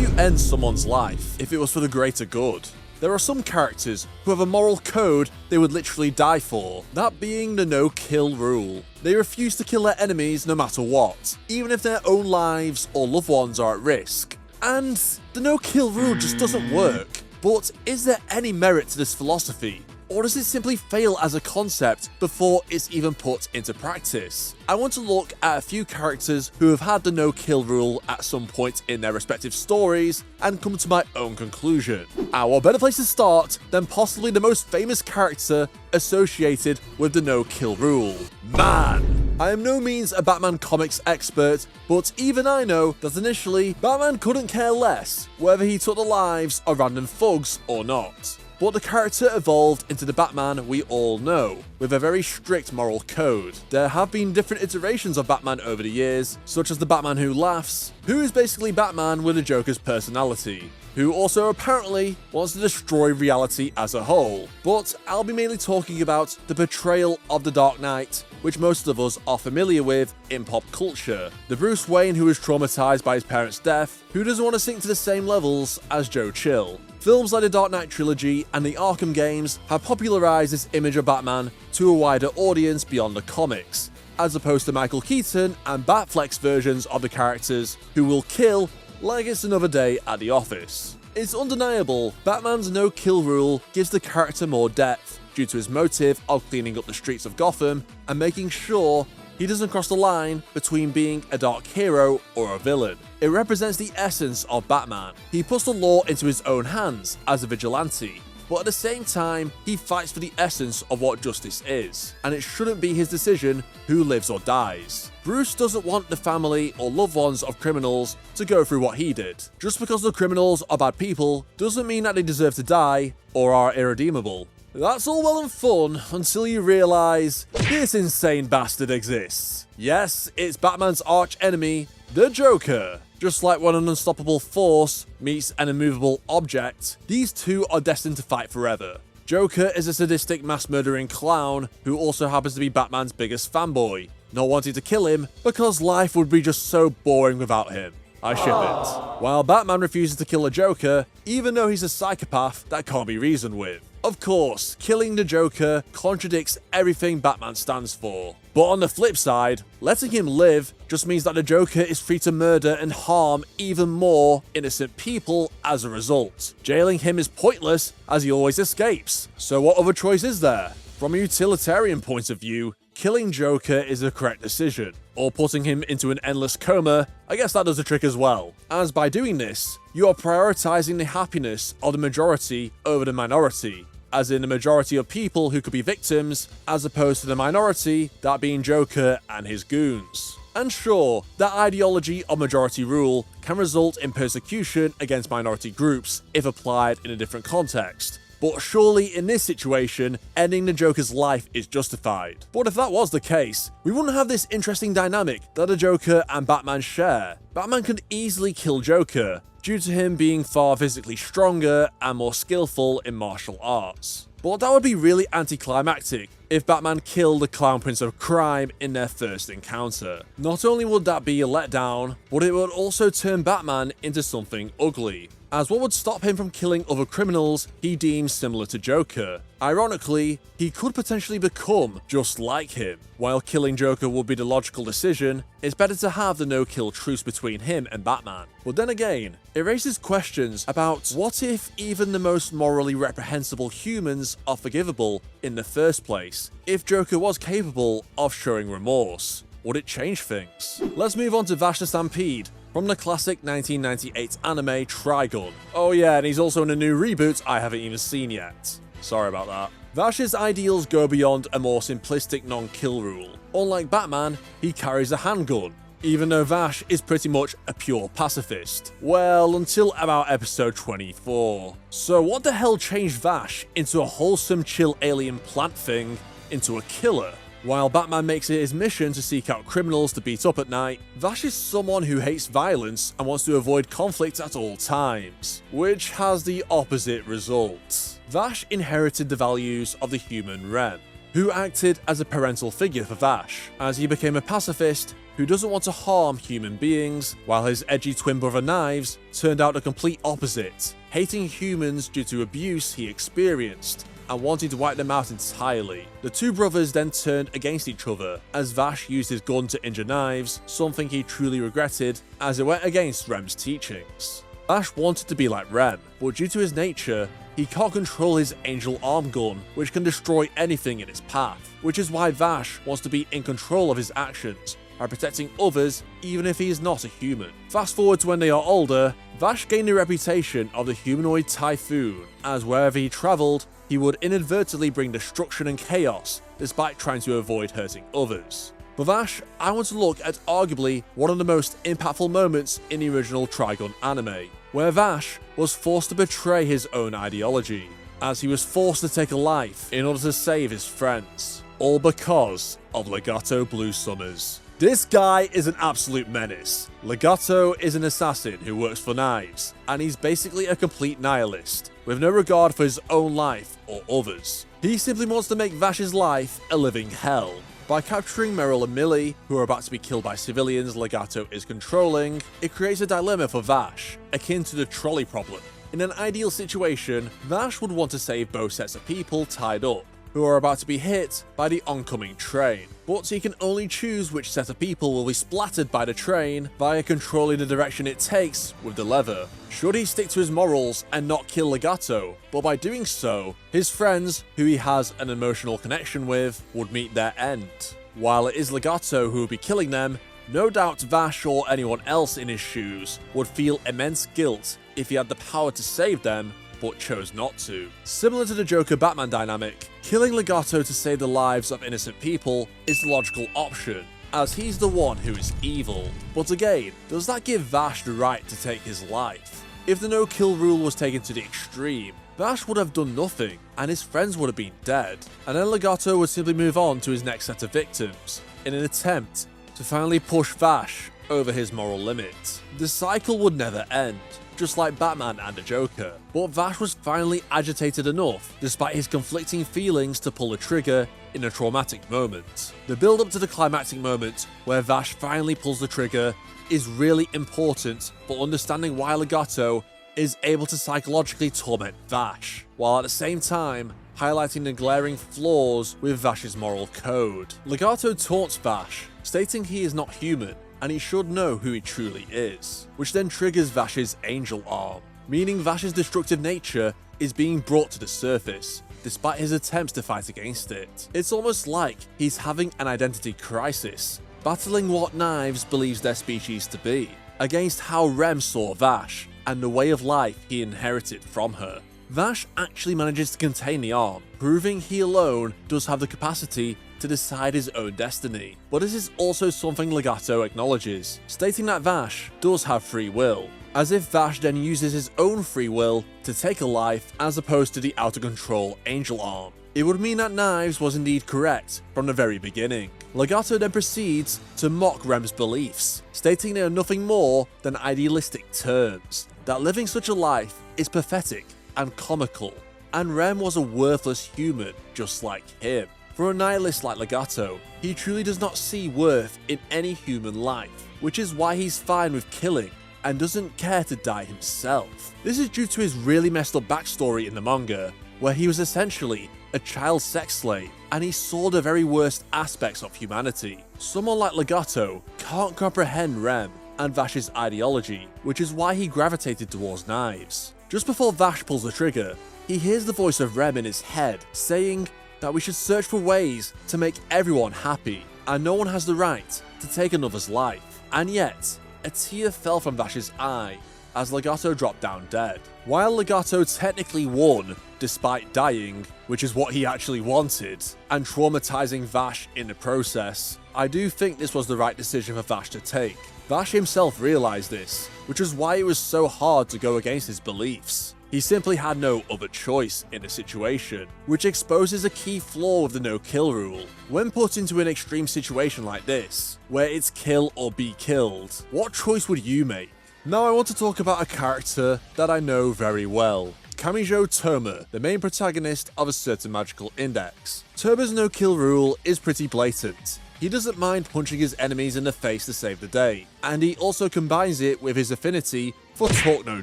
you end someone's life if it was for the greater good? There are some characters who have a moral code they would literally die for, that being the no-kill rule. They refuse to kill their enemies no matter what, even if their own lives or loved ones are at risk. And the no-kill rule just doesn't work. But is there any merit to this philosophy? Or does it simply fail as a concept before it's even put into practice? I want to look at a few characters who have had the no-kill rule at some point in their respective stories and come to my own conclusion. And what better place to start than possibly the most famous character associated with the no-kill rule? Man! I am no means a Batman comics expert, but even I know that initially, Batman couldn't care less whether he took the lives of random thugs or not. But the character evolved into the Batman we all know, with a very strict moral code. There have been different iterations of Batman over the years, such as the Batman who laughs, who is basically Batman with the Joker's personality, who also apparently wants to destroy reality as a whole. But I'll be mainly talking about the portrayal of the Dark Knight, which most of us are familiar with in pop culture. The Bruce Wayne who is traumatized by his parents' death, who doesn't want to sink to the same levels as Joe Chill. Films like the Dark Knight trilogy and the Arkham games have popularized this image of Batman to a wider audience beyond the comics, as opposed to Michael Keaton and Batfleck's versions of the characters who will kill like it's another day at the office. It's undeniable, Batman's no-kill rule gives the character more depth due to his motive of cleaning up the streets of Gotham and making sure he doesn't cross the line between being a dark hero or a villain. It represents the essence of Batman. He puts the law into his own hands as a vigilante, but at the same time, he fights for the essence of what justice is, and it shouldn't be his decision who lives or dies. Bruce doesn't want the family or loved ones of criminals to go through what he did. Just because the criminals are bad people doesn't mean that they deserve to die or are irredeemable. That's all well and fun until you realise this insane bastard exists. Yes, it's Batman's arch enemy, the Joker. Just like when an unstoppable force meets an immovable object, these two are destined to fight forever. Joker is a sadistic mass-murdering clown who also happens to be Batman's biggest fanboy, not wanting to kill him because life would be just so boring without him. I ship it. While Batman refuses to kill the Joker, even though he's a psychopath that can't be reasoned with. Of course, killing the Joker contradicts everything Batman stands for. But on the flip side, letting him live just means that the Joker is free to murder and harm even more innocent people as a result. Jailing him is pointless as he always escapes. So what other choice is there? From a utilitarian point of view, killing Joker is the correct decision. Or putting him into an endless coma, I guess that does the trick as well. As by doing this, you are prioritizing the happiness of the majority over the minority, as in the majority of people who could be victims, as opposed to the minority, that being Joker and his goons. And sure, that ideology of majority rule can result in persecution against minority groups if applied in a different context. But surely in this situation, ending the Joker's life is justified. But if that was the case, we wouldn't have this interesting dynamic that the Joker and Batman share. Batman could easily kill Joker, due to him being far physically stronger and more skillful in martial arts. But that would be really anticlimactic if Batman killed the Clown Prince of Crime in their first encounter. Not only would that be a letdown, but it would also turn Batman into something ugly, as what would stop him from killing other criminals he deems similar to Joker. Ironically, he could potentially become just like him. While killing Joker would be the logical decision, it's better to have the no-kill truce between him and Batman. But then again, it raises questions about what if even the most morally reprehensible humans are forgivable in the first place? If Joker was capable of showing remorse, would it change things? Let's move on to Vash the Stampede, from the classic 1998 anime Trigun. Oh yeah, and he's also in a new reboot I haven't even seen yet. Sorry about that. Vash's ideals go beyond a more simplistic non-kill rule. Unlike Batman, he carries a handgun, even though Vash is pretty much a pure pacifist. Well, until about episode 24. So what the hell changed Vash into a wholesome chill alien plant thing into a killer? While Batman makes it his mission to seek out criminals to beat up at night, Vash is someone who hates violence and wants to avoid conflict at all times, which has the opposite result. Vash inherited the values of the human Ren, who acted as a parental figure for Vash. As he became a pacifist, who doesn't want to harm human beings, while his edgy twin brother Knives turned out the complete opposite, hating humans due to abuse he experienced and wanting to wipe them out entirely. The two brothers then turned against each other, as Vash used his gun to injure Knives, something he truly regretted, as it went against Rem's teachings. Vash wanted to be like Rem, but due to his nature, he can't control his angel arm gun, which can destroy anything in its path, which is why Vash wants to be in control of his actions by protecting others even if he is not a human. Fast forward to when they are older, Vash gained the reputation of the humanoid typhoon, as wherever he travelled, he would inadvertently bring destruction and chaos despite trying to avoid hurting others. For Vash, I want to look at arguably one of the most impactful moments in the original Trigun anime, where Vash was forced to betray his own ideology, as he was forced to take a life in order to save his friends, all because of Legato Blue Summers. This guy is an absolute menace. Legato is an assassin who works for Knives, and he's basically a complete nihilist, with no regard for his own life or others. He simply wants to make Vash's life a living hell. By capturing Meryl and Millie, who are about to be killed by civilians Legato is controlling, it creates a dilemma for Vash, akin to the trolley problem. In an ideal situation, Vash would want to save both sets of people tied up, who are about to be hit by the oncoming train, but he can only choose which set of people will be splattered by the train via controlling the direction it takes with the lever. Should he stick to his morals and not kill Legato, but by doing so, his friends, who he has an emotional connection with, would meet their end. While it is Legato who would be killing them, no doubt Vash or anyone else in his shoes would feel immense guilt if he had the power to save them, but chose not to. Similar to the Joker-Batman dynamic, killing Legato to save the lives of innocent people is the logical option, as he's the one who is evil. But again, does that give Vash the right to take his life? If the no-kill rule was taken to the extreme, Vash would have done nothing, and his friends would have been dead, and then Legato would simply move on to his next set of victims, in an attempt to finally push Vash over his moral limit. The cycle would never end, just like Batman and the Joker, but Vash was finally agitated enough, despite his conflicting feelings, to pull the trigger in a traumatic moment. The build up to the climactic moment, where Vash finally pulls the trigger, is really important for understanding why Legato is able to psychologically torment Vash, while at the same time highlighting the glaring flaws with Vash's moral code. Legato taunts Vash, stating he is not human, and he should know who he truly is, which then triggers Vash's angel arm, meaning Vash's destructive nature is being brought to the surface, despite his attempts to fight against it. It's almost like he's having an identity crisis, battling what Knives believes their species to be, against how Rem saw Vash, and the way of life he inherited from her. Vash actually manages to contain the arm, proving he alone does have the capacity to decide his own destiny. But this is also something Legato acknowledges, stating that Vash does have free will, as if Vash then uses his own free will to take a life as opposed to the out-of-control angel arm. It would mean that Knives was indeed correct from the very beginning. Legato then proceeds to mock Rem's beliefs, stating they are nothing more than idealistic terms, that living such a life is pathetic and comical, and Rem was a worthless human just like him. For a nihilist like Legato, he truly does not see worth in any human life, which is why he's fine with killing and doesn't care to die himself. This is due to his really messed up backstory in the manga, where he was essentially a child sex slave, and he saw the very worst aspects of humanity. Someone like Legato can't comprehend Rem and Vash's ideology, which is why he gravitated towards Knives. Just before Vash pulls the trigger, he hears the voice of Rem in his head, saying that we should search for ways to make everyone happy, and no one has the right to take another's life. And yet, a tear fell from Vash's eye as Legato dropped down dead. While Legato technically won, despite dying, which is what he actually wanted, and traumatizing Vash in the process, I do think this was the right decision for Vash to take. Vash himself realized this, which is why it was so hard to go against his beliefs. He simply had no other choice in the situation, which exposes a key flaw of the no-kill rule. When put into an extreme situation like this, where it's kill or be killed, what choice would you make? Now I want to talk about a character that I know very well. Kamijo Toma, the main protagonist of A Certain Magical Index. Toma's no-kill rule is pretty blatant. He doesn't mind punching his enemies in the face to save the day, and he also combines it with his affinity for Talk no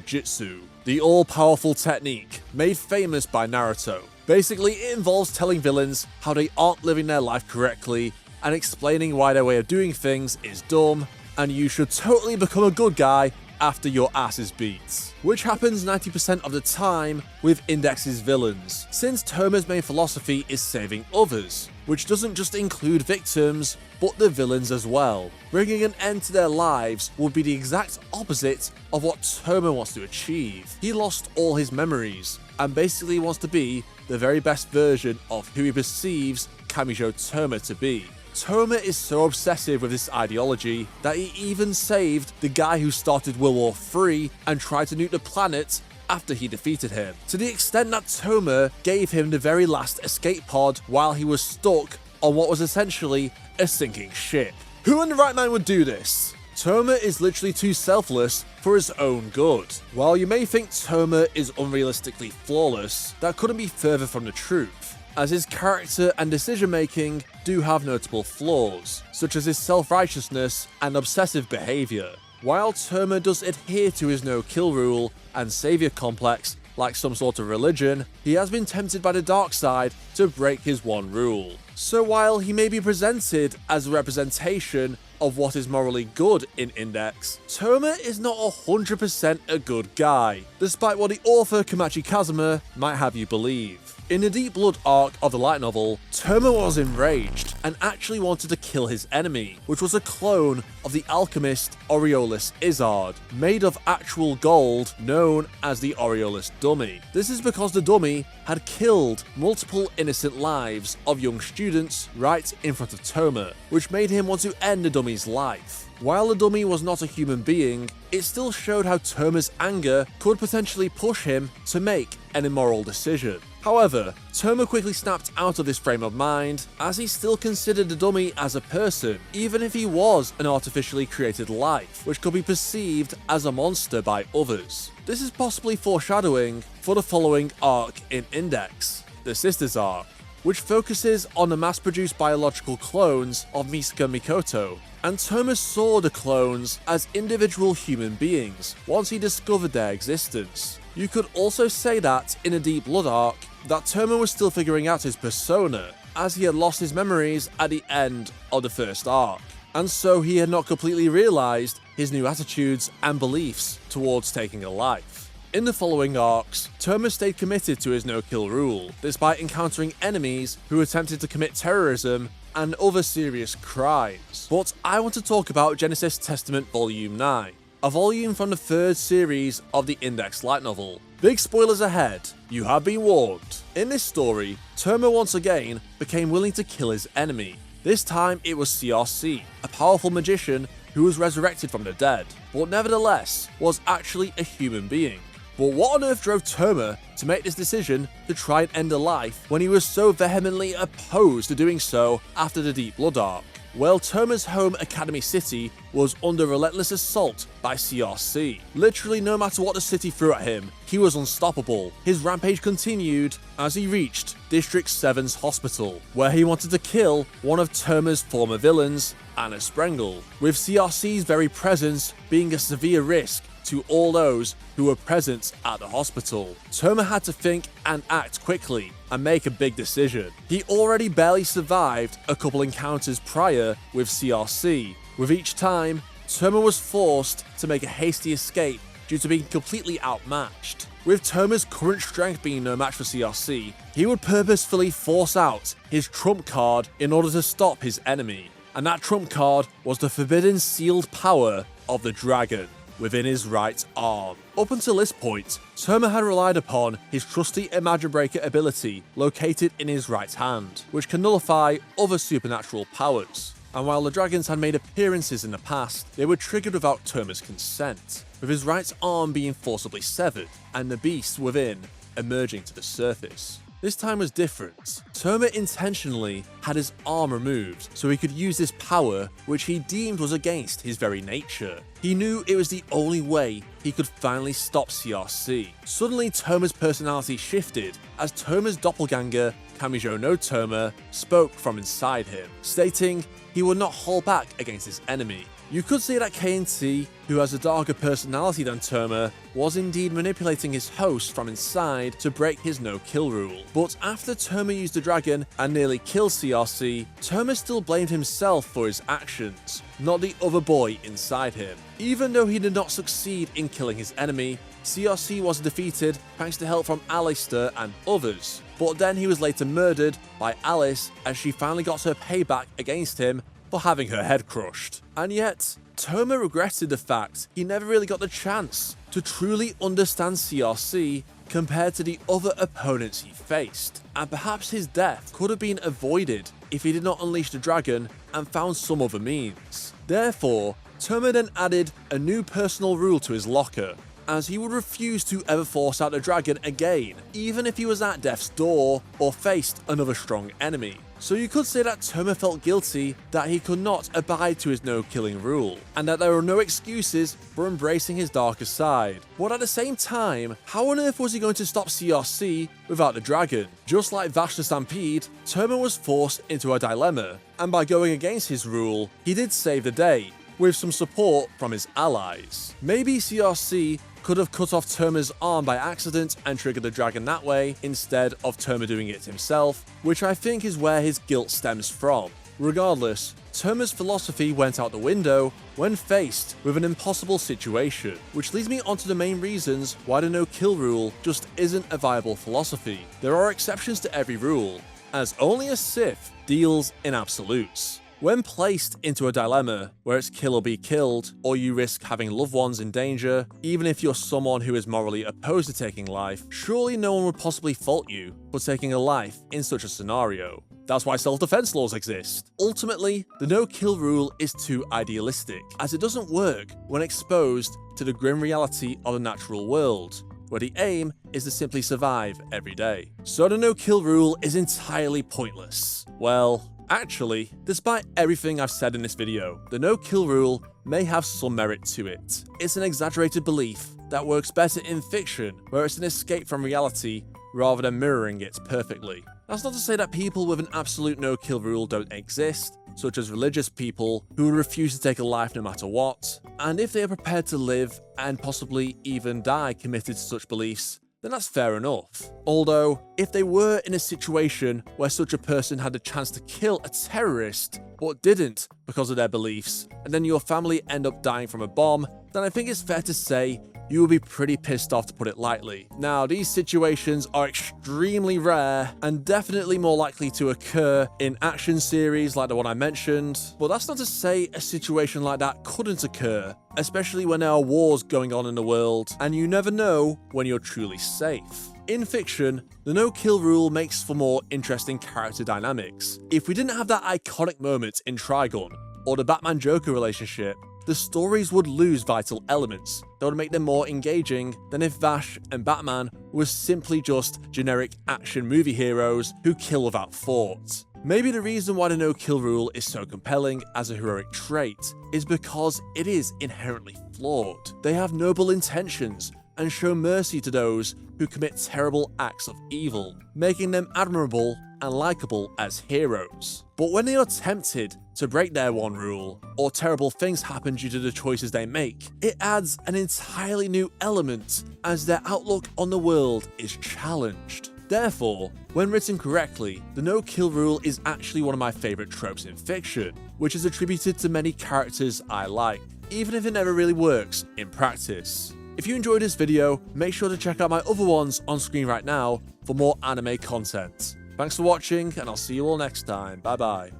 Jutsu, the all-powerful technique made famous by Naruto. Basically, it involves telling villains how they aren't living their life correctly and explaining why their way of doing things is dumb, and you should totally become a good guy after your ass is beat. Which happens 90% of the time with Index's villains, since Toma's main philosophy is saving others, which doesn't just include victims, but the villains as well. Bringing an end to their lives would be the exact opposite of what Toma wants to achieve. He lost all his memories, and basically wants to be the very best version of who he perceives Kamijo Toma to be. Toma is so obsessive with this ideology that he even saved the guy who started World War III and tried to nuke the planet after he defeated him, to the extent that Toma gave him the very last escape pod while he was stuck on what was essentially a sinking ship. Who in the right mind would do this? Toma is literally too selfless for his own good. While you may think Toma is unrealistically flawless, that couldn't be further from the truth, as his character and decision making do have notable flaws, such as his self-righteousness and obsessive behaviour. While Toma does adhere to his no-kill rule and saviour complex like some sort of religion, he has been tempted by the dark side to break his one rule. So while he may be presented as a representation of what is morally good in Index, Toma is not 100% a good guy, despite what the author Kamachi Kazuma might have you believe. In the Deep Blood arc of the light novel, Toma was enraged and actually wanted to kill his enemy, which was a clone of the alchemist Aureolus Izzard, made of actual gold known as the Aureolus Dummy. This is because the dummy had killed multiple innocent lives of young students right in front of Toma, which made him want to end the dummy's life. While the dummy was not a human being, it still showed how Toma's anger could potentially push him to make an immoral decision. However, Toma quickly snapped out of this frame of mind, as he still considered the dummy as a person, even if he was an artificially created life, which could be perceived as a monster by others. This is possibly foreshadowing for the following arc in Index, the Sisters arc, which focuses on the mass-produced biological clones of Misaka Mikoto, and Toma saw the clones as individual human beings once he discovered their existence. You could also say that in a Deep Blood arc, that Toma was still figuring out his persona, as he had lost his memories at the end of the first arc, and so he had not completely realised his new attitudes and beliefs towards taking a life. In the following arcs, Toma stayed committed to his no-kill rule, despite encountering enemies who attempted to commit terrorism and other serious crimes. But I want to talk about Genesis Testament Volume 9, a volume from the third series of the Index light novel. Big spoilers ahead, you have been warned. In this story, Toma once again became willing to kill his enemy. This time it was CRC, a powerful magician who was resurrected from the dead, but nevertheless was actually a human being. But what on earth drove Toma to make this decision to try and end a life when he was so vehemently opposed to doing so after the Deep Blood arc? Well, Toma's home Academy City was under relentless assault by CRC. Literally no matter what the city threw at him, he was unstoppable. His rampage continued as he reached District 7's hospital, where he wanted to kill one of Toma's former villains, Anna Sprengel, with CRC's very presence being a severe risk to all those who were present at the hospital. Toma had to think and act quickly and make a big decision. He already barely survived a couple encounters prior with CRC. With each time, Toma was forced to make a hasty escape due to being completely outmatched. With Toma's current strength being no match for CRC, he would purposefully force out his trump card in order to stop his enemy. And that trump card was the forbidden sealed power of the dragon within his right arm. Up until this point, Toma had relied upon his trusty Imagine Breaker ability located in his right hand, which can nullify other supernatural powers. And while the dragons had made appearances in the past, they were triggered without Toma's consent, with his right arm being forcibly severed and the beast within emerging to the surface. This time was different. Toma intentionally had his arm removed so he could use this power which he deemed was against his very nature. He knew it was the only way he could finally stop CRC. Suddenly Toma's personality shifted as Toma's doppelganger Kamijo no Toma spoke from inside him, stating he would not hold back against his enemy. You could say that KNT, who has a darker personality than Toma, was indeed manipulating his host from inside to break his no-kill rule. But after Toma used the dragon and nearly killed CRC, Toma still blamed himself for his actions, not the other boy inside him. Even though he did not succeed in killing his enemy, CRC was defeated thanks to help from Alistair and others. But then he was later murdered by Alice as she finally got her payback against him for having her head crushed. And yet, Toma regretted the fact he never really got the chance to truly understand CRC compared to the other opponents he faced, and perhaps his death could have been avoided if he did not unleash the dragon and found some other means. Therefore, Toma then added a new personal rule to his locker, as he would refuse to ever force out the dragon again, even if he was at death's door or faced another strong enemy. So you could say that Toma felt guilty that he could not abide to his no-killing rule, and that there were no excuses for embracing his darker side. But at the same time, how on earth was he going to stop CRC without the dragon? Just like Vash the Stampede, Toma was forced into a dilemma, and by going against his rule, he did save the day, with some support from his allies. Maybe CRC could have cut off Toma's arm by accident and triggered the dragon that way, instead of Toma doing it himself, which I think is where his guilt stems from. Regardless, Toma's philosophy went out the window when faced with an impossible situation, which leads me onto the main reasons why the no-kill rule just isn't a viable philosophy. There are exceptions to every rule, as only a Sith deals in absolutes. When placed into a dilemma where it's kill or be killed, or you risk having loved ones in danger, even if you're someone who is morally opposed to taking life, surely no one would possibly fault you for taking a life in such a scenario. That's why self-defense laws exist. Ultimately, the no-kill rule is too idealistic, as it doesn't work when exposed to the grim reality of the natural world, where the aim is to simply survive every day. So the no-kill rule is entirely pointless. Well, actually, despite everything I've said in this video, the no-kill rule may have some merit to it. It's an exaggerated belief that works better in fiction, where it's an escape from reality rather than mirroring it perfectly. That's not to say that people with an absolute no-kill rule don't exist, such as religious people who refuse to take a life no matter what, and if they are prepared to live and possibly even die committed to such beliefs, then that's fair enough. Although, if they were in a situation where such a person had the chance to kill a terrorist, but didn't because of their beliefs, and then your family end up dying from a bomb, then I think it's fair to say you would be pretty pissed off, to put it lightly. Now, these situations are extremely rare and definitely more likely to occur in action series like the one I mentioned, but that's not to say a situation like that couldn't occur, especially when there are wars going on in the world, and you never know when you're truly safe. In fiction, the no-kill rule makes for more interesting character dynamics. If we didn't have that iconic moment in Trigun, or the Batman-Joker relationship, the stories would lose vital elements that would make them more engaging than if Vash and Batman were simply just generic action movie heroes who kill without thought. Maybe the reason why the no-kill rule is so compelling as a heroic trait is because it is inherently flawed. They have noble intentions and show mercy to those who commit terrible acts of evil, making them admirable and likable as heroes. But when they are tempted to break their one rule, or terrible things happen due to the choices they make, it adds an entirely new element as their outlook on the world is challenged. Therefore, when written correctly, the no-kill rule is actually one of my favourite tropes in fiction, which is attributed to many characters I like, even if it never really works in practice. If you enjoyed this video, make sure to check out my other ones on screen right now for more anime content. Thanks for watching, and I'll see you all next time. Bye bye.